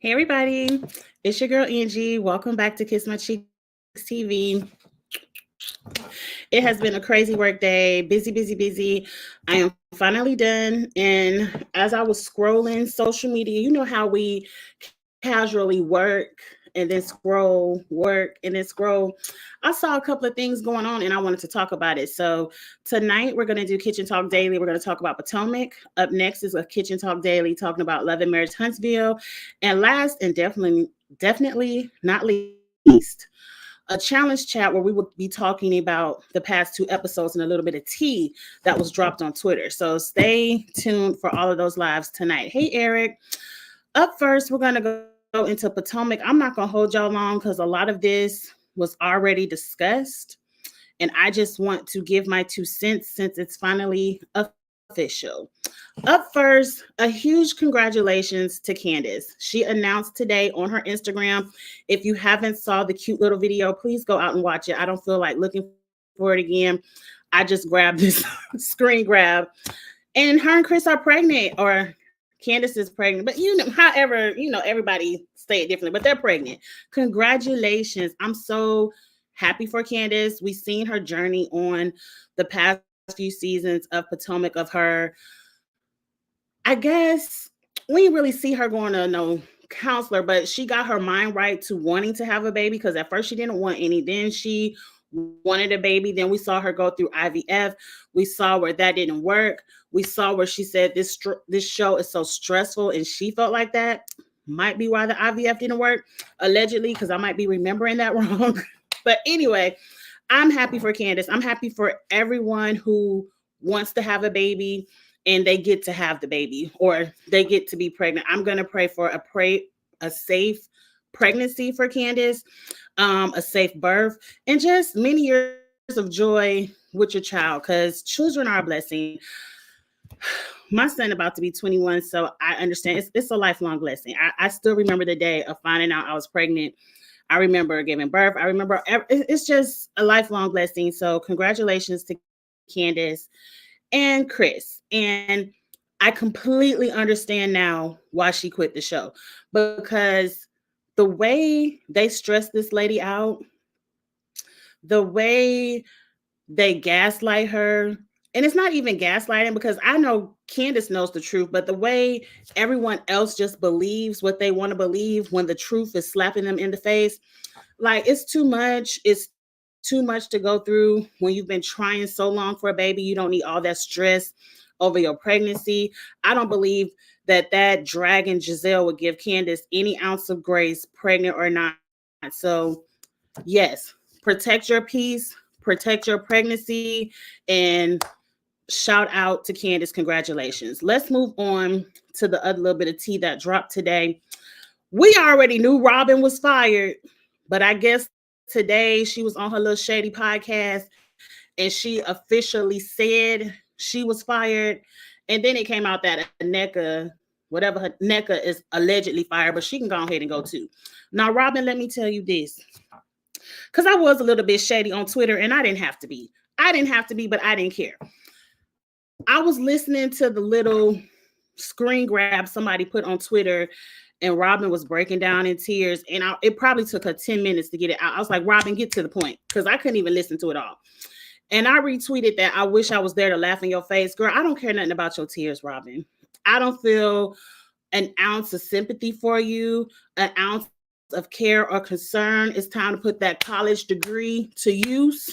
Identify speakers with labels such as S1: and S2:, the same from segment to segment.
S1: Hey everybody, it's your girl Angie. Welcome back to Kiss My Cheeks TV. It has been a crazy work day, busy, busy, busy. I am finally done. And as I was scrolling social media, you know how we casually work and then scroll, work and then scroll. I saw a couple of things going on and I wanted to talk about it. So tonight we're going to do Kitchen Talk Daily. We're going to talk about Potomac. Up next is a Kitchen Talk Daily talking about Love and Marriage Huntsville. And last and definitely not least, a challenge chat where we will be talking about the past two episodes and a little bit of tea that was dropped on Twitter. So stay tuned for all of those lives tonight. Hey, Eric. Up first, we're going to go into Potomac. I'm not going to hold y'all long because a lot of this was already discussed. And I just want to give my 2 cents since it's finally official. Up first, a huge congratulations to Candace. She announced today on her Instagram. If you haven't saw the cute little video, please go out and watch it. I don't feel like looking for it again. I just grabbed this screen grab. And her and Chris are pregnant, or Candace is pregnant. But however, everybody say it differently, but they're pregnant. Congratulations. I'm so happy for Candace. We've seen her journey on the past few seasons of Potomac, of her, I guess we didn't really see her going to no counselor, but she got her mind right to wanting to have a baby because at first she didn't want any. Then she wanted a baby. Then we saw her go through IVF. We saw where that didn't work. We saw where she said this show is so stressful, and she felt like that might be why the IVF didn't work, allegedly, because I might be remembering that wrong. But anyway, I'm happy for Candace. I'm happy for everyone who wants to have a baby and they get to have the baby or they get to be pregnant. I'm going to pray for a safe pregnancy for Candace, a safe birth, and just many years of joy with your child, because children are a blessing. My son about to be 21, so I understand it's a lifelong blessing. I still remember the day of finding out I was pregnant. I remember giving birth. I remember it's just a lifelong blessing. So congratulations to Candace and Chris. And I completely understand now why she quit the show, because the way they stress this lady out, the way they gaslight her, and it's not even gaslighting because I know Candace knows the truth, but the way everyone else just believes what they want to believe when the truth is slapping them in the face, like it's too much. It's too much to go through when you've been trying so long for a baby. You don't need all that stress over your pregnancy. I don't believe that dragon Giselle would give Candace any ounce of grace, pregnant or not. So yes, protect your peace, protect your pregnancy, and shout out to Candace. Congratulations. Let's move on to the other little bit of tea that dropped today. We already knew Robin was fired, but I guess today she was on her little shady podcast and she officially said she was fired. And then it came out that NECA, whatever her NECA, is allegedly fired, but she can go ahead and go too. Now, Robin, let me tell you this, because I was a little bit shady on Twitter and I didn't have to be. But I didn't care. I was listening to the little screen grab somebody put on Twitter, and Robin was breaking down in tears. And it probably took her 10 minutes to get it out. I was like, Robin, get to the point, because I couldn't even listen to it all. And I retweeted that. I wish I was there to laugh in your face. Girl, I don't care nothing about your tears, Robin. I don't feel an ounce of sympathy for you, an ounce of care or concern. It's time to put that college degree to use,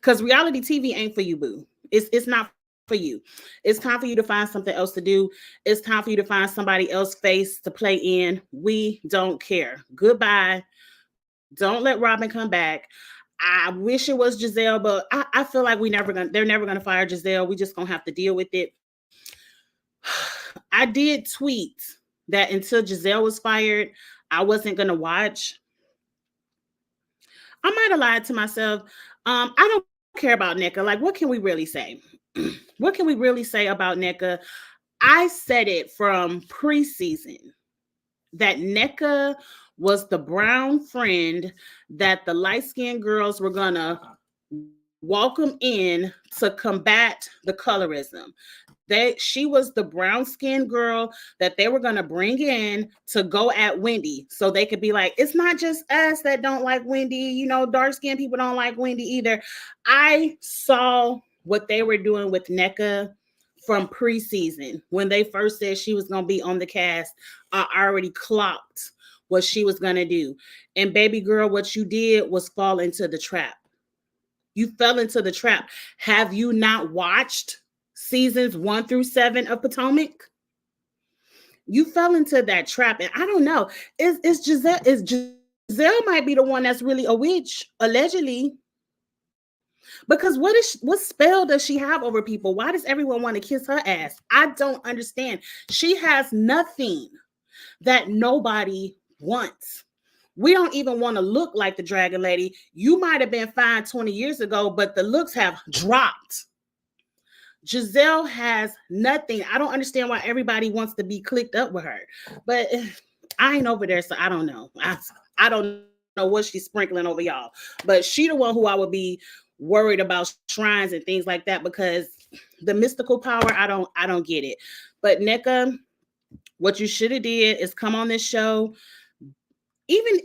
S1: because reality TV ain't for you, boo. It's not for you. It's time for you to find something else to do. It's time for you to find somebody else's face to play in. We don't care. Goodbye. Don't let Robin come back. I wish it was Giselle, but I feel like they're never gonna fire Giselle. We just gonna have to deal with it. I did tweet that until Giselle was fired, I wasn't gonna watch. I might have lied to myself. I don't care about NECA. Like, what can we really say? What can we really say about NECA? I said it from preseason that NECA was the brown friend that the light-skinned girls were gonna welcome in to combat the colorism. She was the brown skinned girl that they were going to bring in to go at Wendy, so they could be like, it's not just us that don't like Wendy, you know, dark skinned people don't like Wendy either. I saw what they were doing with Nneka from preseason when they first said she was going to be on the cast. I already clocked what she was going to do. And baby girl, what you did was fall into the trap. You fell into the trap. Have you not watched seasons 1 through 7 of Potomac? You fell into that trap. And I don't know. Is Giselle might be the one that's really a witch, allegedly. Because what spell does she have over people? Why does everyone want to kiss her ass? I don't understand. She has nothing that nobody wants. We don't even want to look like the Dragon Lady. You might have been fine 20 years ago, but the looks have dropped. Giselle has nothing. I don't understand why everybody wants to be clicked up with her. But I ain't over there, so I don't know. I don't know what she's sprinkling over y'all. But she the one who I would be worried about shrines and things like that, because the mystical power, I don't get it. But Nneka, what you should have did is come on this show. Even,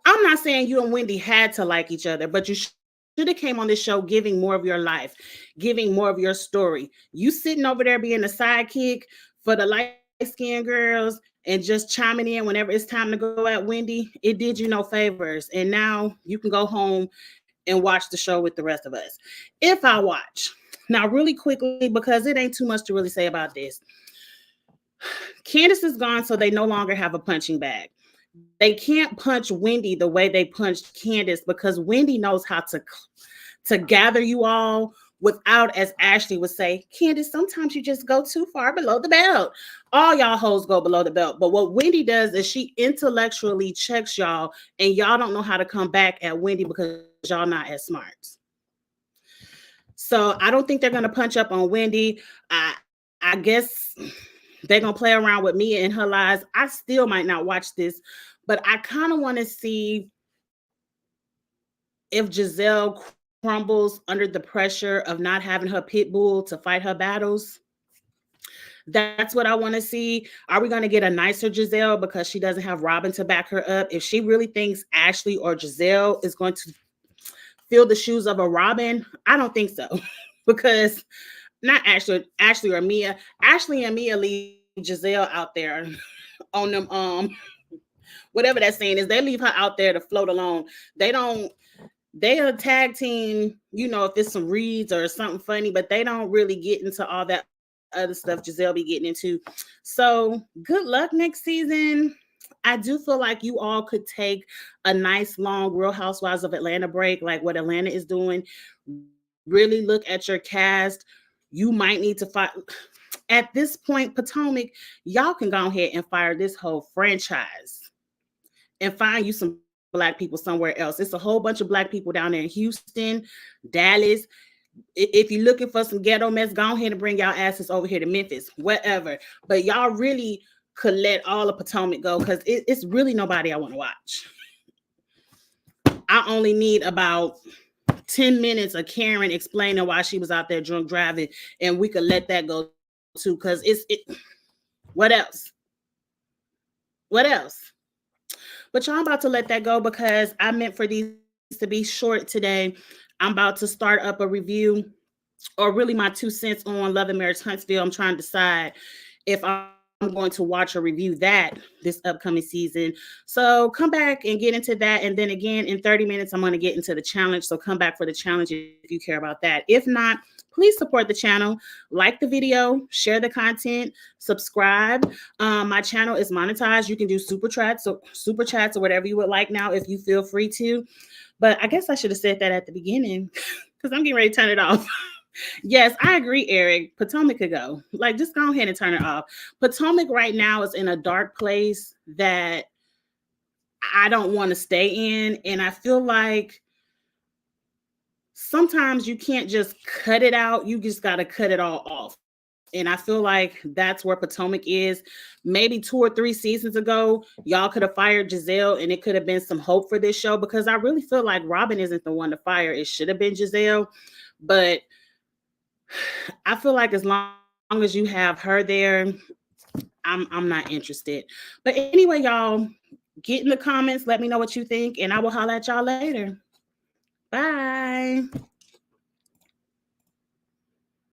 S1: I'm not saying you and Wendy had to like each other, but you should have came on this show giving more of your life, giving more of your story. You sitting over there being a sidekick for the light-skinned girls and just chiming in whenever it's time to go at Wendy, it did you no favors. And now you can go home and watch the show with the rest of us. If I watch. Now, really quickly, because it ain't too much to really say about this. Candace is gone, so they no longer have a punching bag. They can't punch Wendy the way they punched Candace, because Wendy knows how to gather you all without, as Ashley would say, Candace, sometimes you just go too far below the belt. All y'all hoes go below the belt. But what Wendy does is she intellectually checks y'all, and y'all don't know how to come back at Wendy because y'all not as smart. So I don't think they're going to punch up on Wendy. I guess they're going to play around with Mia and her lies. I still might not watch this, but I kind of want to see if Giselle crumbles under the pressure of not having her pit bull to fight her battles. That's what I want to see. Are we going to get a nicer Giselle because she doesn't have Robin to back her up? If she really thinks Ashley or Giselle is going to fill the shoes of a Robin, I don't think so. Because not Ashley or Mia. Ashley and Mia leave Giselle out there on them, whatever that saying is. They leave her out there to float alone. They a tag team, you know, if it's some reads or something funny, but they don't really get into all that other stuff Giselle be getting into. So good luck next season. I do feel like you all could take a nice long Real Housewives of Atlanta break, like what Atlanta is doing. Really look at your cast. You might need to fight. At this point, Potomac, y'all can go ahead and fire this whole franchise and find you some Black people somewhere else. It's a whole bunch of Black people down there in Houston, Dallas. If you're looking for some ghetto mess, go ahead and bring y'all asses over here to Memphis, whatever. But y'all really could let all of Potomac go, because it's really nobody I want to watch. I only need about 10 minutes of Karen explaining why she was out there drunk driving, and we could let that go too, because what else? What else? But y'all, I'm about to let that go because I meant for these to be short today. I'm about to start up a review, or really my 2 cents on Love and Marriage Huntsville. I'm trying to decide if I'm going to watch or review that this upcoming season. So come back and get into that. And then again, in 30 minutes, I'm going to get into the challenge. So come back for the challenge if you care about that. If not, please support the channel, like the video, share the content, subscribe. My channel is monetized. You can do super chats or whatever you would like now if you feel free to. But I guess I should have said that at the beginning because I'm getting ready to turn it off. Yes, I agree, Eric. Potomac could go. Like, just go ahead and turn it off. Potomac right now is in a dark place that I don't want to stay in. And I feel like sometimes you can't just cut it out. You just got to cut it all off. And I feel like that's where Potomac is. Maybe 2 or 3 seasons ago, y'all could have fired Giselle and it could have been some hope for this show, because I really feel like Robin isn't the one to fire. It should have been Giselle. But I feel like as long as you have her there, I'm not interested. But anyway, y'all, get in the comments. Let me know what you think, and I will holler at y'all later. Bye.